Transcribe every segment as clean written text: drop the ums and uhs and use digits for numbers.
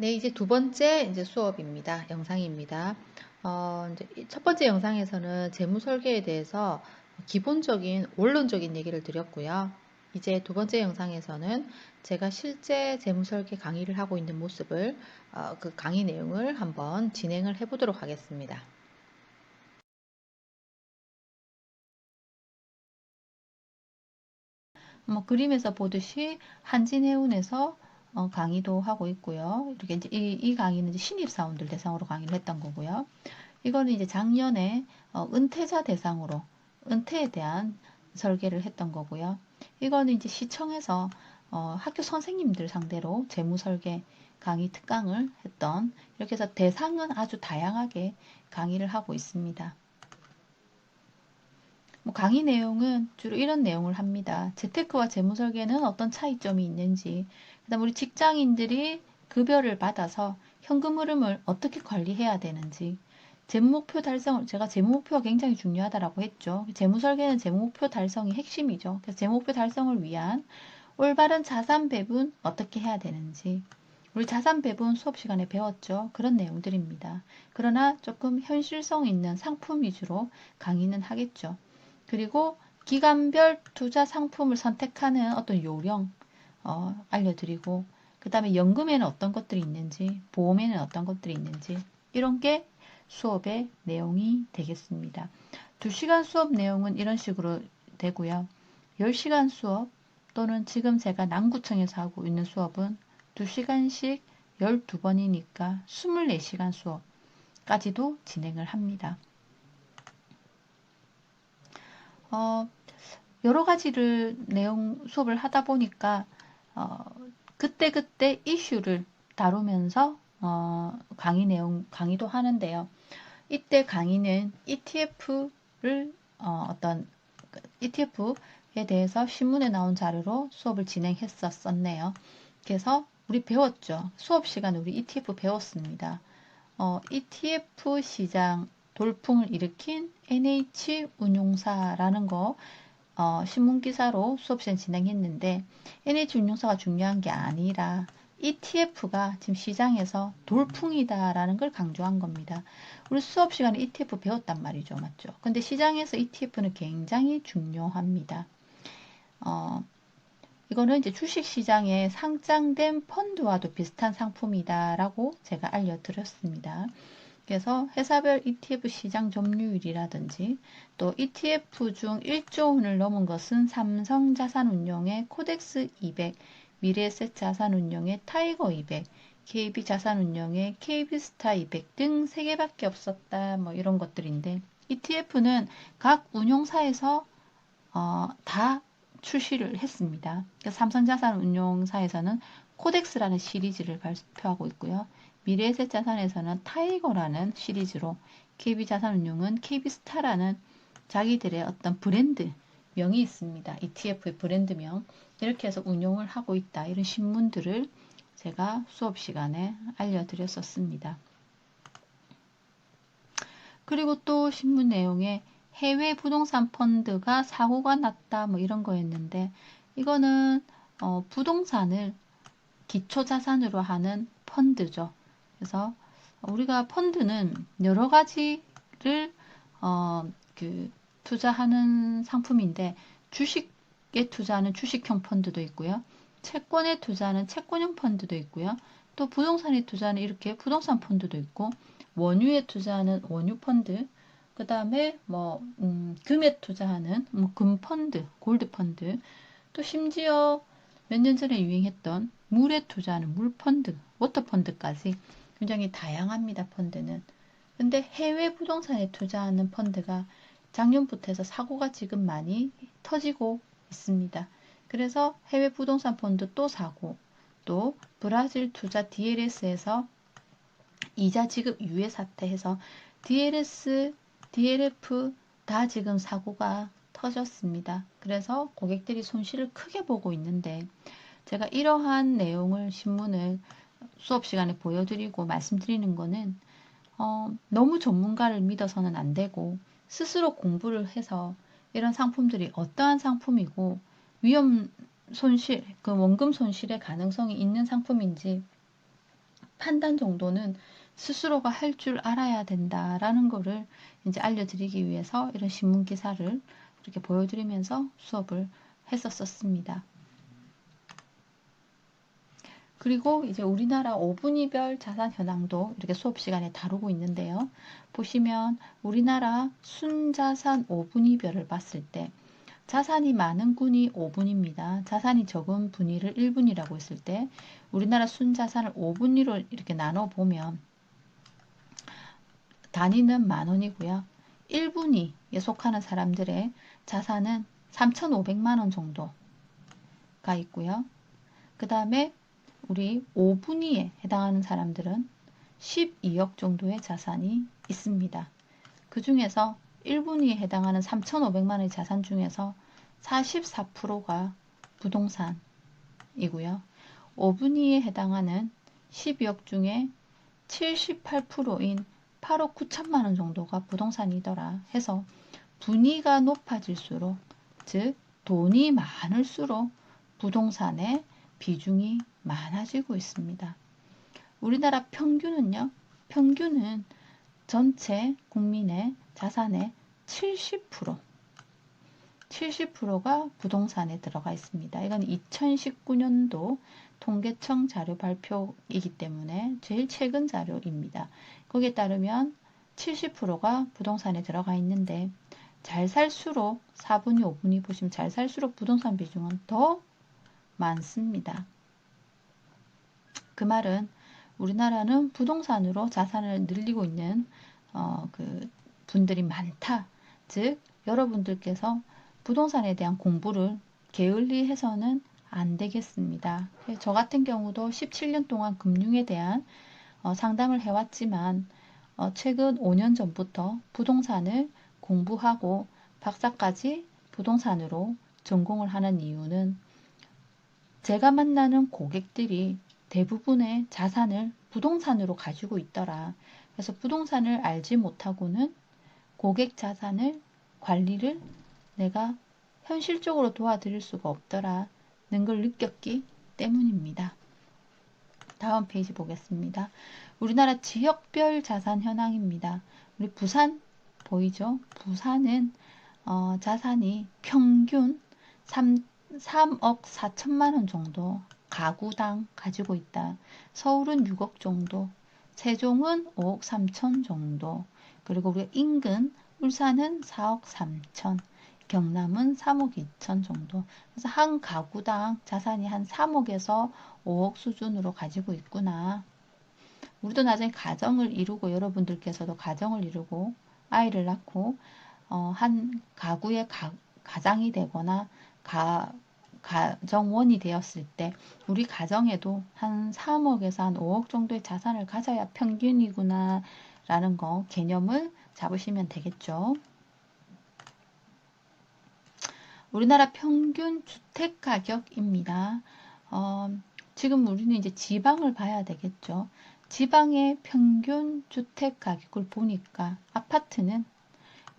네, 이제 두 번째 수업입니다. 영상입니다. 이제 첫 번째 영상에서는 재무 설계에 대해서 기본적인 원론적인 얘기를 드렸고요. 이제 두 번째 영상에서는 제가 실제 재무 설계 강의를 하고 있는 모습을 그 강의 내용을 한번 진행을 해보도록 하겠습니다. 그림에서 보듯이 한진해운에서 강의도 하고 있고요. 이렇게 이제 이 강의는 이제 신입사원들 대상으로 강의를 했던 거고요. 이거는 이제 작년에 은퇴자 대상으로 은퇴에 대한 설계를 했던 거고요. 이거는 이제 시청에서 학교 선생님들 상대로 재무 설계 강의 특강을 했던, 이렇게 해서 대상은 아주 다양하게 강의를 하고 있습니다. 강의 내용은 주로 이런 내용을 합니다. 재테크와 재무 설계는 어떤 차이점이 있는지, 그다음 우리 직장인들이 급여를 받아서 현금 흐름을 어떻게 관리해야 되는지, 재무 목표 달성을, 제가 재무 목표가 굉장히 중요하다라고 했죠. 재무 설계는 재무 목표 달성이 핵심이죠. 그래서 재무 목표 달성을 위한 올바른 자산 배분 어떻게 해야 되는지, 우리 자산 배분 수업 시간에 배웠죠. 그런 내용들입니다. 그러나 조금 현실성 있는 상품 위주로 강의는 하겠죠. 그리고 기간별 투자 상품을 선택하는 어떤 요령 알려드리고, 그 다음에 연금에는 어떤 것들이 있는지, 보험에는 어떤 것들이 있는지, 이런 게 수업의 내용이 되겠습니다. 2시간 수업 내용은 이런 식으로 되고요. 10시간 수업 또는 지금 제가 남구청에서 하고 있는 수업은 2시간씩 12번이니까 24시간 수업까지도 진행을 합니다. 여러 가지를 내용 수업을 하다 보니까 그때그때 이슈를 다루면서 강의도 하는데요. 이때 강의는 ETF를 어떤 ETF에 대해서 신문에 나온 자료로 수업을 진행했었네요. 그래서 우리 배웠죠. 수업 시간에 우리 ETF 배웠습니다. ETF 시장 돌풍을 일으킨 NH운용사라는 거 신문기사로 수업 시간 진행했는데, NH운용사가 중요한 게 아니라 ETF가 지금 시장에서 돌풍이다라는 걸 강조한 겁니다. 우리 수업 시간에 ETF 배웠단 말이죠. 맞죠? 근데 시장에서 ETF는 굉장히 중요합니다. 이거는 이제 주식시장에 상장된 펀드와도 비슷한 상품이다라고 제가 알려드렸습니다. 그래서 회사별 ETF 시장 점유율이라든지, 또 ETF 중 1조 원을 넘은 것은 삼성자산운용의 코덱스 200, 미래에셋 자산운용의 타이거 200, KB자산운용의 KB스타 200 등 3개밖에 없었다. 이런 것들인데, ETF는 각 운용사에서 다 출시를 했습니다. 그러니까 삼성자산운용사에서는 코덱스라는 시리즈를 발표하고 있고요. 미래에셋자산에서는 타이거라는 시리즈로, KB자산운용은 KB스타라는 자기들의 어떤 브랜드 명이 있습니다. ETF의 브랜드명. 이렇게 해서 운용을 하고 있다. 이런 신문들을 제가 수업 시간에 알려드렸었습니다. 그리고 또 신문 내용에 해외 부동산 펀드가 사고가 났다 이런 거였는데, 이거는 부동산을 기초 자산으로 하는 펀드죠. 그래서 우리가 펀드는 여러 가지를 투자하는 상품인데, 주식에 투자하는 주식형 펀드도 있고요. 채권에 투자하는 채권형 펀드도 있고요. 또 부동산에 투자하는 이렇게 부동산 펀드도 있고, 원유에 투자하는 원유 펀드, 그 다음에 금에 투자하는 금 펀드, 골드 펀드, 또 심지어 몇 년 전에 유행했던 물에 투자하는 물 펀드, 워터 펀드까지 굉장히 다양합니다. 펀드는. 근데 해외 부동산에 투자하는 펀드가 작년부터 해서 사고가 지금 많이 터지고 있습니다. 그래서 해외 부동산 펀드 또 사고, 또 브라질 투자 DLS에서 이자 지급 유예 사태해서 DLS, DLF 다 지금 사고가 터졌습니다. 그래서 고객들이 손실을 크게 보고 있는데, 제가 이러한 내용을 신문을 수업 시간에 보여드리고 말씀드리는 거는 너무 전문가를 믿어서는 안 되고, 스스로 공부를 해서 이런 상품들이 어떠한 상품이고 위험 손실, 그 원금 손실의 가능성이 있는 상품인지 판단 정도는 스스로가 할 줄 알아야 된다라는 거를 이제 알려드리기 위해서 이런 신문 기사를 이렇게 보여드리면서 수업을 했었습니다. 그리고 이제 우리나라 5분위별 자산 현황도 이렇게 수업 시간에 다루고 있는데요. 보시면 우리나라 순자산 5분위별을 봤을 때 자산이 많은 군이 5분위입니다. 자산이 적은 분위를 1분위라고 했을 때 우리나라 순자산을 5분위로 이렇게 나눠보면 단위는 만원이고요. 1분위에 속하는 사람들의 자산은 3,500만원 정도가 있고요. 그 다음에 우리 5분위에 해당하는 사람들은 12억 정도의 자산이 있습니다. 그 중에서 1분위에 해당하는 3,500만원의 자산 중에서 44%가 부동산이고요. 5분위에 해당하는 12억 중에 78%인 8억 9천만원 정도가 부동산이더라 해서 분위가 높아질수록, 즉 돈이 많을수록 부동산의 비중이 많아지고 있습니다. 우리나라 평균은요, 평균은 전체 국민의 자산의 70%가 부동산에 들어가 있습니다. 이건 2019년도 통계청 자료 발표이기 때문에 제일 최근 자료입니다. 거기에 따르면 70%가 부동산에 들어가 있는데 잘 살수록 4분위, 5분위 보시면 잘 살수록 부동산 비중은 더 많습니다. 그 말은 우리나라는 부동산으로 자산을 늘리고 있는 그 분들이 많다. 즉 여러분들께서 부동산에 대한 공부를 게을리 해서는 안 되겠습니다. 저 같은 경우도 17년 동안 금융에 대한 상담을 해왔지만 최근 5년 전부터 부동산을 공부하고 박사까지 부동산으로 전공을 하는 이유는 제가 만나는 고객들이 대부분의 자산을 부동산으로 가지고 있더라. 그래서 부동산을 알지 못하고는 고객 자산을 관리를 내가 현실적으로 도와드릴 수가 없더라는 걸 느꼈기 때문입니다. 다음 페이지 보겠습니다. 우리나라 지역별 자산 현황입니다. 우리 부산 보이죠? 부산은 자산이 평균 3억 4천만 원 정도 가구당 가지고 있다. 서울은 6억 정도, 세종은 5억 3천 정도, 그리고 우리 인근 울산은 4억 3천, 경남은 3억 2천 정도. 그래서 한 가구당 자산이 한 3억에서 5억 수준으로 가지고 있구나. 우리도 나중에 가정을 이루고 여러분들께서도 가정을 이루고 아이를 낳고 한 가구의 가장이 되거나 가정원이 되었을 때 우리 가정에도 한 3억에서 한 5억 정도의 자산을 가져야 평균이구나 라는 거 개념을 잡으시면 되겠죠. 우리나라 평균 주택가격입니다. 지금 우리는 이제 지방을 봐야 되겠죠. 지방의 평균 주택가격을 보니까 아파트는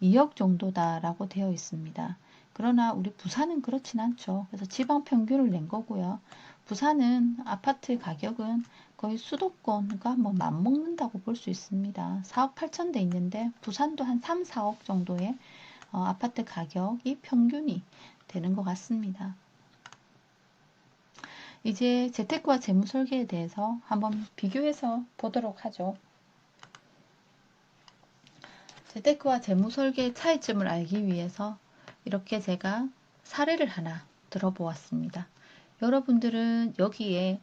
2억 정도다라고 되어 있습니다. 그러나 우리 부산은 그렇진 않죠. 그래서 지방 평균을 낸 거고요. 부산은 아파트 가격은 거의 수도권과 뭐 맞먹는다고 볼 수 있습니다. 4억 8천 대 있는데 부산도 한 3, 4억 정도의 아파트 가격이 평균이 되는 것 같습니다. 이제 재테크와 재무설계에 대해서 한번 비교해서 보도록 하죠. 재테크와 재무설계의 차이점을 알기 위해서 이렇게 제가 사례를 하나 들어보았습니다. 여러분들은 여기에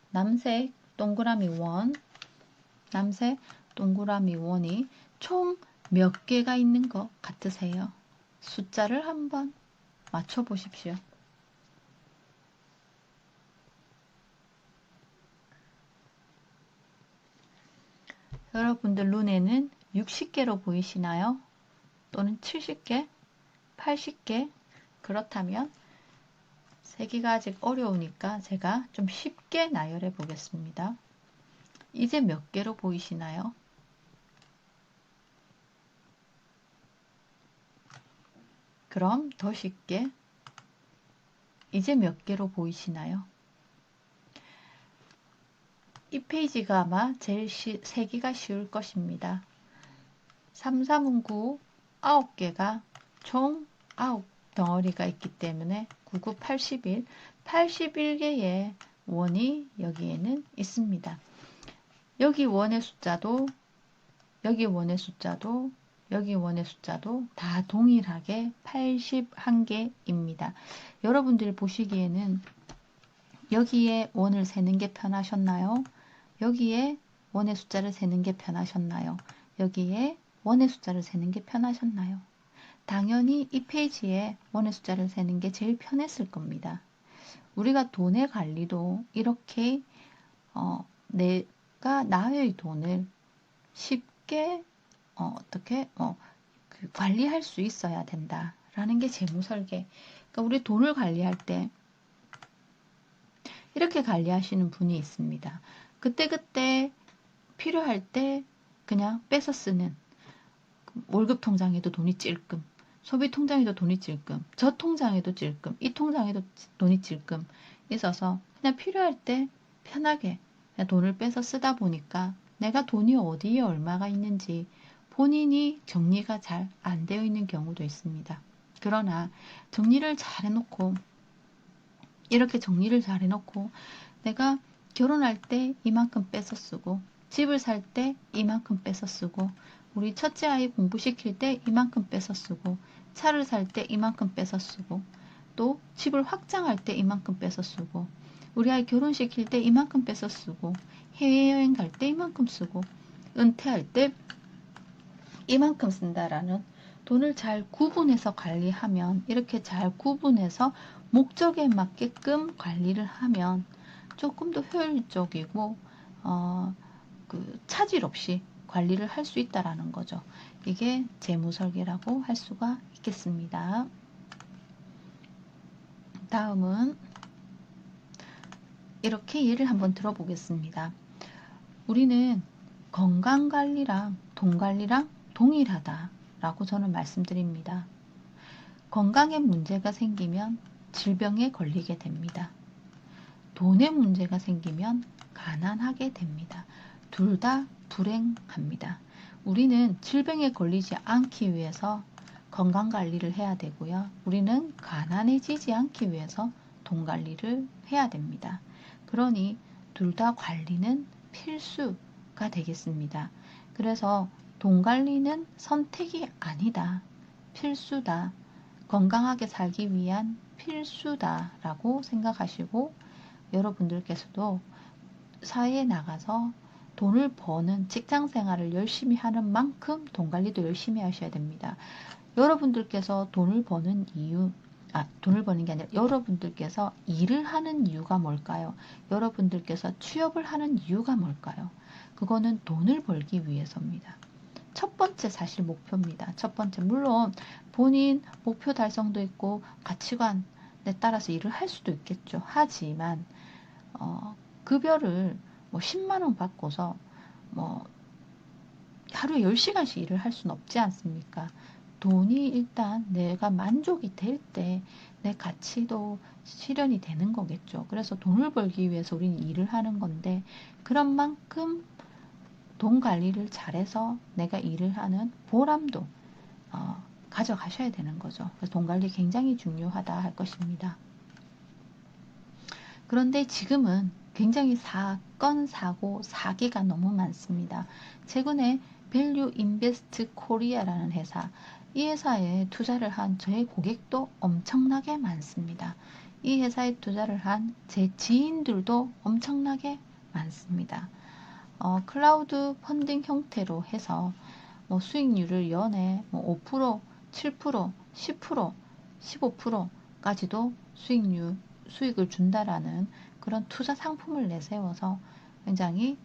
남색 동그라미 원, 남색 동그라미 원이 총 몇 개가 있는 것 같으세요? 숫자를 한번 맞춰 보십시오. 여러분들 눈에는 60개로 보이시나요? 또는 70개? 80개? 그렇다면 세기가 아직 어려우니까 제가 좀 쉽게 나열해 보겠습니다. 이제 몇 개로 보이시나요? 그럼 더 쉽게 이제 몇 개로 보이시나요? 이 페이지가 아마 제일 세기가 쉬울 것입니다. 33문구 9개가 총 9덩어리가 있기 때문에 99, 81, 81개의 원이 여기에는 있습니다. 여기 원의 숫자도 여기 원의 숫자도 여기 원의 숫자도 다 동일하게 81개입니다. 여러분들이 보시기에는 여기에 원을 세는 게 편하셨나요? 여기에 원의 숫자를 세는 게 편하셨나요? 여기에 원의 숫자를 세는 게 편하셨나요? 당연히 이 페이지에 원의 숫자를 세는 게 제일 편했을 겁니다. 우리가 돈의 관리도 이렇게 내가 나의 돈을 쉽게 어떻게 관리할 수 있어야 된다라는 게 재무설계. 그러니까 우리 돈을 관리할 때 이렇게 관리하시는 분이 있습니다. 그때그때 필요할 때 그냥 빼서 쓰는, 월급 통장에도 돈이 찔끔, 소비 통장에도 돈이 찔끔, 저 통장에도 찔끔, 이 통장에도 돈이 찔끔 있어서 그냥 필요할 때 편하게 그냥 돈을 빼서 쓰다 보니까 내가 돈이 어디에 얼마가 있는지 본인이 정리가 잘 안 되어 있는 경우도 있습니다. 그러나 정리를 잘 해놓고, 이렇게 정리를 잘 해놓고 내가 결혼할 때 이만큼 빼서 쓰고, 집을 살 때 이만큼 빼서 쓰고, 우리 첫째 아이 공부시킬 때 이만큼 빼서 쓰고, 차를 살 때 이만큼 빼서 쓰고, 또 집을 확장할 때 이만큼 빼서 쓰고, 우리 아이 결혼시킬 때 이만큼 빼서 쓰고, 해외여행 갈 때 이만큼 쓰고, 은퇴할 때 이만큼 쓴다라는 돈을 잘 구분해서 관리하면, 이렇게 잘 구분해서 목적에 맞게끔 관리를 하면 조금 더 효율적이고 차질 없이 관리를 할 수 있다라는 거죠. 이게 재무설계라고 할 수가 있겠습니다. 다음은 이렇게 예를 한번 들어보겠습니다. 우리는 건강관리랑 돈관리랑 동일하다라고 저는 말씀드립니다. 건강에 문제가 생기면 질병에 걸리게 됩니다. 돈에 문제가 생기면 가난하게 됩니다. 둘 다 불행합니다. 우리는 질병에 걸리지 않기 위해서 건강관리를 해야 되고요. 우리는 가난해지지 않기 위해서 돈 관리를 해야 됩니다. 그러니 둘 다 관리는 필수가 되겠습니다. 그래서 돈 관리는 선택이 아니다. 필수다. 건강하게 살기 위한 필수다라고 생각하시고, 여러분들께서도 사회에 나가서 돈을 버는 직장 생활을 열심히 하는 만큼 돈 관리도 열심히 하셔야 됩니다. 여러분들께서 돈을 버는 이유, 돈을 버는 게 아니라 여러분들께서 일을 하는 이유가 뭘까요? 여러분들께서 취업을 하는 이유가 뭘까요? 그거는 돈을 벌기 위해서입니다. 첫 번째 사실 목표입니다. 첫 번째, 물론 본인 목표 달성도 있고 가치관에 따라서 일을 할 수도 있겠죠. 하지만 급여를 뭐 10만 원 받고서 뭐 하루에 10시간씩 일을 할 수는 없지 않습니까? 돈이 일단 내가 만족이 될 때 내 가치도 실현이 되는 거겠죠. 그래서 돈을 벌기 위해서 우리는 일을 하는 건데, 그런 만큼 돈 관리를 잘해서 내가 일을 하는 보람도 가져가셔야 되는 거죠. 그래서 돈 관리 굉장히 중요하다 할 것입니다. 그런데 지금은 굉장히 사건, 사고, 사기가 너무 많습니다. 최근에 밸류 인베스트 코리아라는 회사, 이 회사에 투자를 한 저의 고객도 엄청나게 많습니다. 이 회사에 투자를 한 제 지인들도 엄청나게 많습니다. 클라우드 펀딩 형태로 해서 뭐 수익률을 연에 뭐 5%, 7%, 10%, 15%까지도 수익을 준다라는 그런 투자 상품을 내세워서 굉장히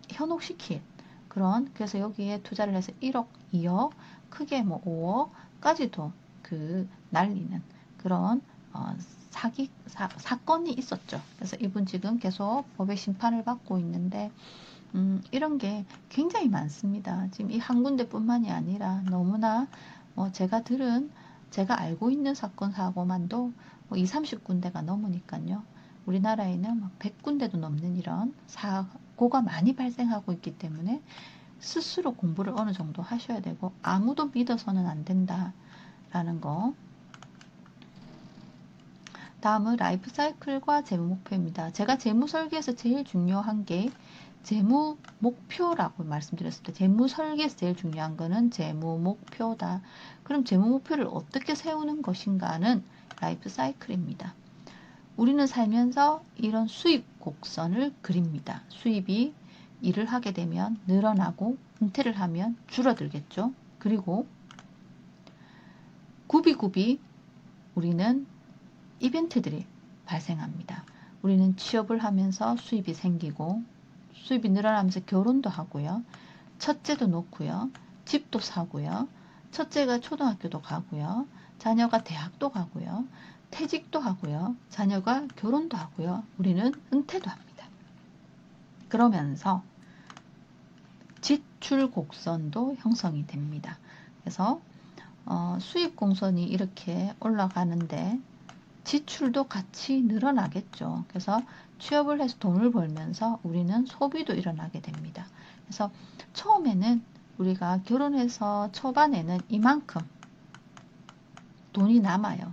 현혹시킨 그런, 그래서 여기에 투자를 해서 1억, 2억, 크게 뭐 5억까지도 날리는 그런 사건이 있었죠. 그래서 이분 지금 계속 법의 심판을 받고 있는데, 이런 게 굉장히 많습니다. 지금 이 한 군데뿐만이 아니라 너무나 제가 알고 있는 사건, 사고만도 2, 30군데가 넘으니까요. 우리나라에는 막 100군데도 넘는 이런 사고가 많이 발생하고 있기 때문에 스스로 공부를 어느 정도 하셔야 되고 아무도 믿어서는 안 된다라는 거. 다음은 라이프 사이클과 재무 목표입니다. 제가 재무 설계에서 제일 중요한 게 재무 목표라고 말씀드렸을 때 재무 설계에서 제일 중요한 거는 재무 목표다. 그럼 재무 목표를 어떻게 세우는 것인가는 라이프 사이클입니다. 우리는 살면서 이런 수입 곡선을 그립니다. 수입이 일을 하게 되면 늘어나고 은퇴를 하면 줄어들겠죠. 그리고 굽이굽이 우리는 이벤트들이 발생합니다. 우리는 취업을 하면서 수입이 생기고 수입이 늘어나면서 결혼도 하고요. 첫째도 놓고요. 집도 사고요. 첫째가 초등학교도 가고요. 자녀가 대학도 가고요. 퇴직도 하고요. 자녀가 결혼도 하고요. 우리는 은퇴도 합니다. 그러면서 지출 곡선도 형성이 됩니다. 그래서 수입 곡선이 이렇게 올라가는데 지출도 같이 늘어나겠죠. 그래서 취업을 해서 돈을 벌면서 우리는 소비도 일어나게 됩니다. 그래서 처음에는 우리가 결혼해서 초반에는 이만큼 돈이 남아요.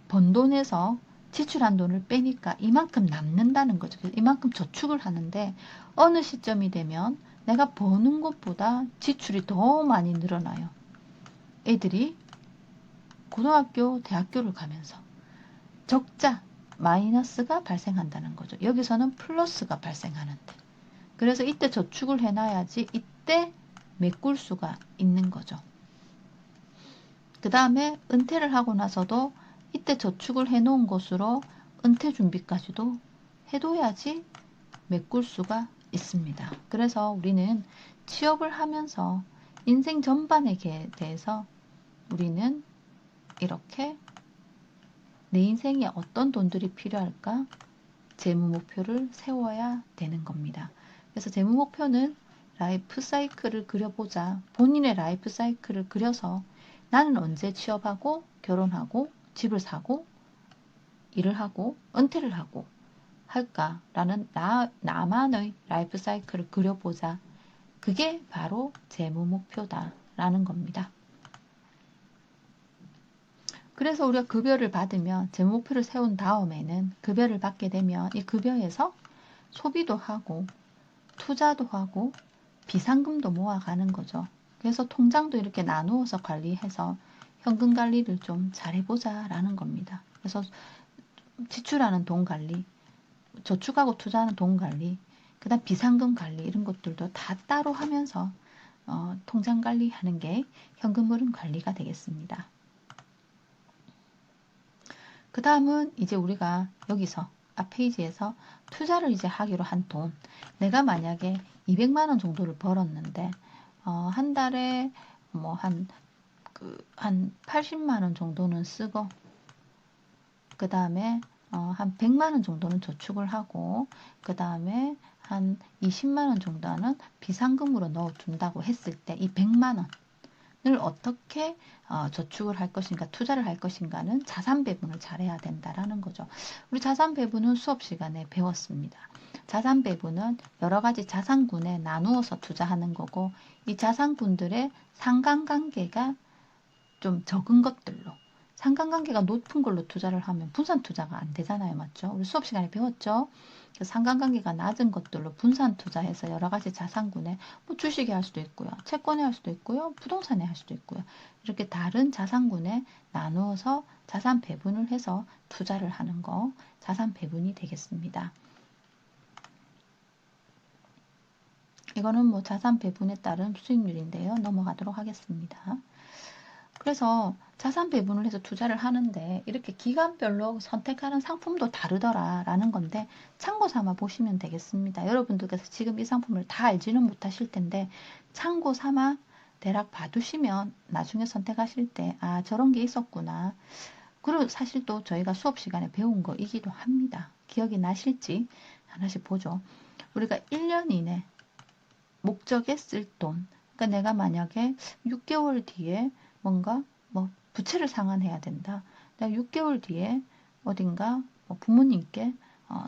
번 돈에서 지출한 돈을 빼니까 이만큼 남는다는 거죠. 그래서 이만큼 저축을 하는데 어느 시점이 되면 내가 버는 것보다 지출이 더 많이 늘어나요. 애들이 고등학교, 대학교를 가면서 적자, 마이너스가 발생한다는 거죠. 여기서는 플러스가 발생하는데. 그래서 이때 저축을 해놔야지 이때 메꿀 수가 있는 거죠. 그 다음에 은퇴를 하고 나서도 이때 저축을 해놓은 것으로 은퇴 준비까지도 해둬야지 메꿀 수가 있습니다. 그래서 우리는 취업을 하면서 인생 전반에 대해서 우리는 이렇게 내 인생에 어떤 돈들이 필요할까? 재무 목표를 세워야 되는 겁니다. 그래서 재무 목표는 라이프 사이클을 그려보자. 본인의 라이프 사이클을 그려서 나는 언제 취업하고 결혼하고 집을 사고 일을 하고 은퇴를 하고 할까라는 나만의 라이프 사이클을 그려보자. 그게 바로 재무 목표다라는 겁니다. 그래서 우리가 급여를 받으면 재무 목표를 세운 다음에는 급여를 받게 되면 이 급여에서 소비도 하고 투자도 하고 비상금도 모아가는 거죠. 그래서 통장도 이렇게 나누어서 관리해서 현금 관리를 좀 잘해보자 라는 겁니다. 그래서 지출하는 돈 관리, 저축하고 투자하는 돈 관리, 그 다음 비상금 관리 이런 것들도 다 따로 하면서 통장 관리하는 게 현금 흐름 관리가 되겠습니다. 그 다음은 이제 우리가 여기서 앞 페이지에서 투자를 이제 하기로 한 돈, 내가 만약에 200만원 정도를 벌었는데 한 달에 뭐 한 80만원 정도는 쓰고 그 다음에 한 100만원 정도는 저축을 하고 그 다음에 한 20만원 정도는 비상금으로 넣어둔다고 했을 때 이 100만원 을 어떻게 저축을 할 것인가 투자를 할 것인가는 자산 배분을 잘해야 된다라는 거죠. 우리 자산 배분은 수업 시간에 배웠습니다. 자산 배분은 여러 가지 자산군에 나누어서 투자하는 거고 이 자산군들의 상관관계가 좀 적은 것들로 상관관계가 높은 걸로 투자를 하면 분산 투자가 안 되잖아요. 맞죠? 우리 수업 시간에 배웠죠? 상관관계가 낮은 것들로 분산 투자해서 여러 가지 자산군에 뭐 주식에 할 수도 있고요. 채권에 할 수도 있고요. 부동산에 할 수도 있고요. 이렇게 다른 자산군에 나누어서 자산 배분을 해서 투자를 하는 거 자산 배분이 되겠습니다. 이거는 뭐 자산 배분에 따른 수익률인데요. 넘어가도록 하겠습니다. 그래서 자산 배분을 해서 투자를 하는데 이렇게 기간별로 선택하는 상품도 다르더라라는 건데 참고 삼아 보시면 되겠습니다. 여러분들께서 지금 이 상품을 다 알지는 못하실 텐데 참고 삼아 대략 봐두시면 나중에 선택하실 때 아 저런 게 있었구나. 그리고 사실 또 저희가 수업 시간에 배운 거이기도 합니다. 기억이 나실지 하나씩 보죠. 우리가 1년 이내 목적에 쓸 돈. 그러니까 내가 만약에 6개월 뒤에 뭔가 뭐 부채를 상환해야 된다. 내가 6개월 뒤에 어딘가 뭐 부모님께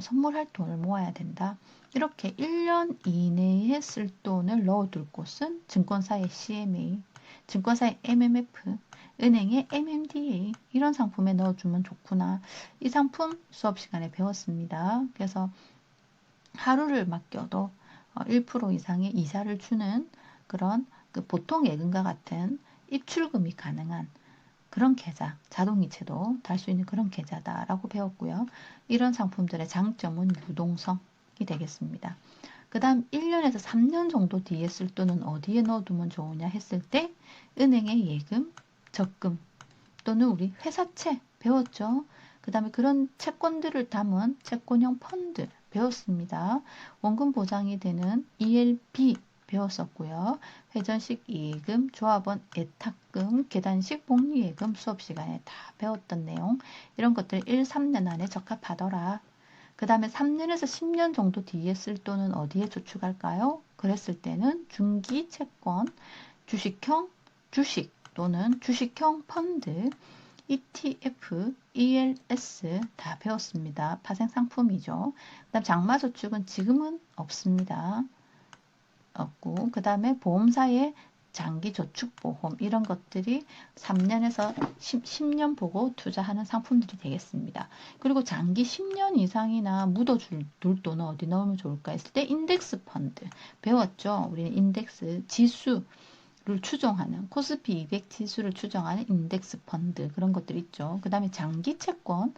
선물할 돈을 모아야 된다. 이렇게 1년 이내에 쓸 돈을 넣어둘 곳은 증권사의 CMA, 증권사의 MMF, 은행의 MMDA 이런 상품에 넣어주면 좋구나. 이 상품 수업 시간에 배웠습니다. 그래서 하루를 맡겨도 1% 이상의 이자를 주는 그런 그 보통 예금과 같은 입출금이 가능한 그런 계좌, 자동이체도 달 수 있는 그런 계좌다라고 배웠고요. 이런 상품들의 장점은 유동성이 되겠습니다. 그 다음 1년에서 3년 정도 뒤에 쓸 돈은 어디에 넣어두면 좋으냐 했을 때 은행의 예금, 적금 또는 우리 회사채 배웠죠. 그 다음에 그런 채권들을 담은 채권형 펀드 배웠습니다. 원금 보장이 되는 ELB 배웠었고요. 회전식 이익금, 조합원 애탁금, 계단식 복리예금 수업 시간에 다 배웠던 내용 이런 것들 1, 3년 안에 적합하더라. 그 다음에 3년에서 10년 정도 뒤에 쓸 돈은 어디에 저축할까요? 그랬을 때는 중기 채권, 주식형 주식 또는 주식형 펀드, ETF, ELS 다 배웠습니다. 파생 상품이죠. 그 다음 장마저축은 지금은 없습니다. 없고 그 다음에 보험사의 장기저축보험 이런 것들이 3년에서 10년 보고 투자하는 상품들이 되겠습니다. 그리고 장기 10년 이상이나 묻어둘 돈은 어디 넣으면 좋을까 했을 때 인덱스 펀드 배웠죠. 우리는 인덱스 지수 를 추정하는 코스피 200 지수를 추정하는 인덱스 펀드 그런 것들 있죠. 그 다음에 장기 채권,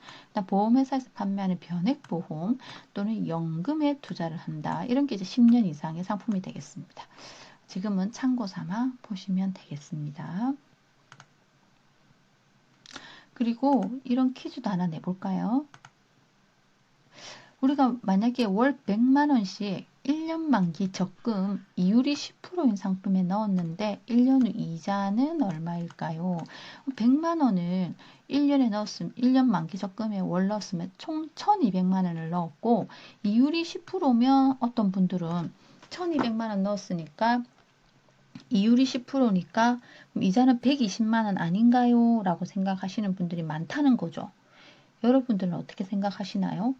보험회사에서 판매하는 변액보험 또는 연금에 투자를 한다. 이런 게 이제 10년 이상의 상품이 되겠습니다. 지금은 참고 삼아 보시면 되겠습니다. 그리고 이런 퀴즈도 하나 내볼까요? 우리가 만약에 월 100만 원씩 1년 만기 적금 이율이 10%인 상품에 넣었는데 1년 후 이자는 얼마일까요? 100만 원을 1년에 넣었으면 1년 만기 적금에 월 넣었으면 총 1200만 원을 넣었고 이율이 10%면 어떤 분들은 1200만 원 넣었으니까 이율이 10%니까 이자는 120만 원 아닌가요? 라고 생각하시는 분들이 많다는 거죠. 여러분들은 어떻게 생각하시나요?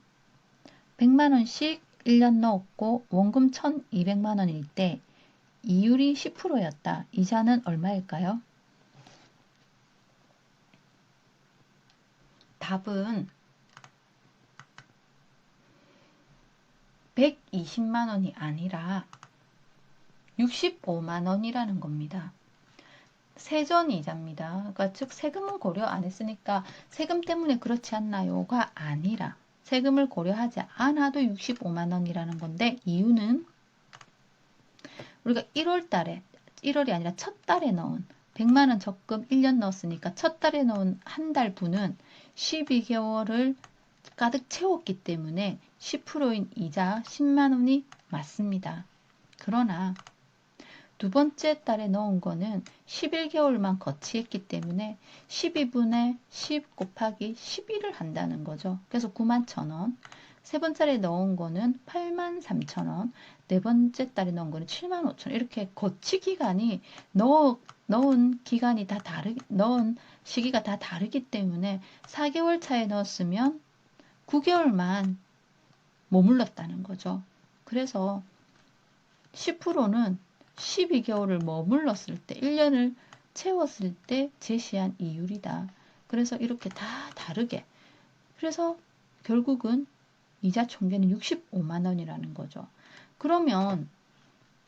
100만 원씩 1년 넣었고 원금 1200만 원일 때 이율이 10%였다. 이자는 얼마일까요? 답은 120만 원이 아니라 65만 원이라는 겁니다. 세전이자입니다. 그러니까 즉 세금은 고려 안 했으니까 세금 때문에 그렇지 않나요가 아니라 세금을 고려하지 않아도 65만 원이라는 건데 이유는 우리가 1월 달에 1월이 아니라 첫 달에 넣은 100만 원 적금 1년 넣었으니까 첫 달에 넣은 한 달 분은 12개월을 가득 채웠기 때문에 10%인 이자 10만 원이 맞습니다. 그러나 두 번째 달에 넣은 거는 11개월만 거치했기 때문에 12분의 10 곱하기 11을 한다는 거죠. 그래서 91,000원. 세 번째 달에 넣은 거는 83,000원. 네 번째 달에 넣은 거는 75,000원. 이렇게 거치 기간이 넣은 기간이 다 넣은 시기가 다 다르기 때문에 4개월 차에 넣었으면 9개월만 머물렀다는 거죠. 그래서 10%는 12개월을 머물렀을 때 1년을 채웠을 때 제시한 이율이다. 그래서 이렇게 다 다르게 그래서 결국은 이자 총계는 65만 원이라는 거죠. 그러면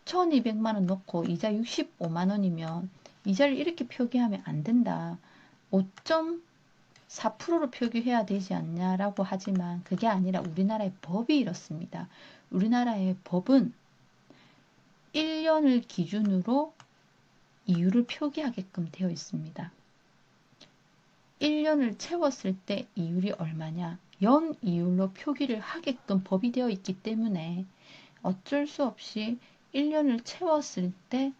1200만 원 넣고 이자 65만 원이면 이자를 이렇게 표기하면 안 된다. 5.4%로 표기해야 되지 않냐라고 하지만 그게 아니라 우리나라의 법이 이렇습니다. 우리나라의 법은 1년을 기준으로 이율을 표기하게끔 되어 있습니다. 1년을 채웠을 때 이율이 얼마냐? 연 이율로 표기를 하게끔 법이 되어 있기 때문에 어쩔 수 없이 1년을 채웠을 때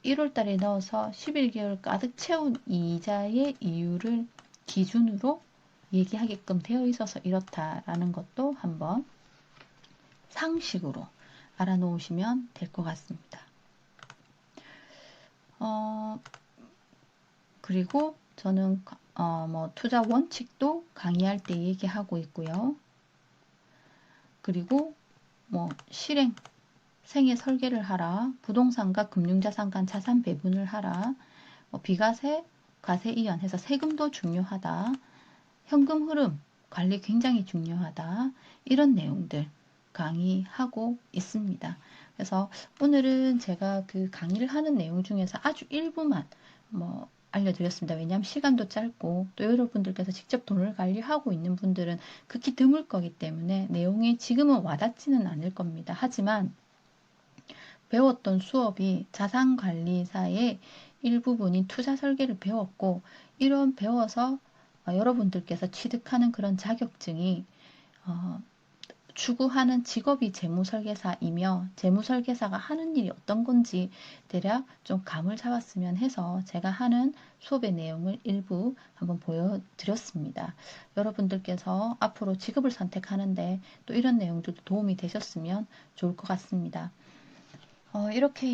1월 달에 넣어서 11개월 가득 채운 이자의 이율을 기준으로 얘기하게끔 되어 있어서 이렇다라는 것도 한번 상식으로 알아놓으시면 될 것 같습니다. 그리고 저는 뭐 투자 원칙도 강의할 때 얘기하고 있고요. 그리고 뭐 실행, 생애 설계를 하라, 부동산과 금융자산 간 자산 배분을 하라, 뭐 비과세, 과세 이연 해서 세금도 중요하다, 현금 흐름 관리 굉장히 중요하다, 이런 내용들 강의하고 있습니다. 그래서 오늘은 제가 그 강의를 하는 내용 중에서 아주 일부만 뭐 알려드렸습니다. 왜냐하면 시간도 짧고 또 여러분들께서 직접 돈을 관리하고 있는 분들은 극히 드물 거기 때문에 내용이 지금은 와닿지는 않을 겁니다. 하지만 배웠던 수업이 자산관리사의 일부분인 투자 설계를 배웠고, 이런 배워서 여러분들께서 취득하는 그런 자격증이 추구하는 직업이 재무설계사이며 재무설계사가 하는 일이 어떤 건지 대략 좀 감을 잡았으면 해서 제가 하는 수업의 내용을 일부 한번 보여드렸습니다. 여러분들께서 앞으로 직업을 선택하는데 또 이런 내용들도 도움이 되셨으면 좋을 것 같습니다. 이렇게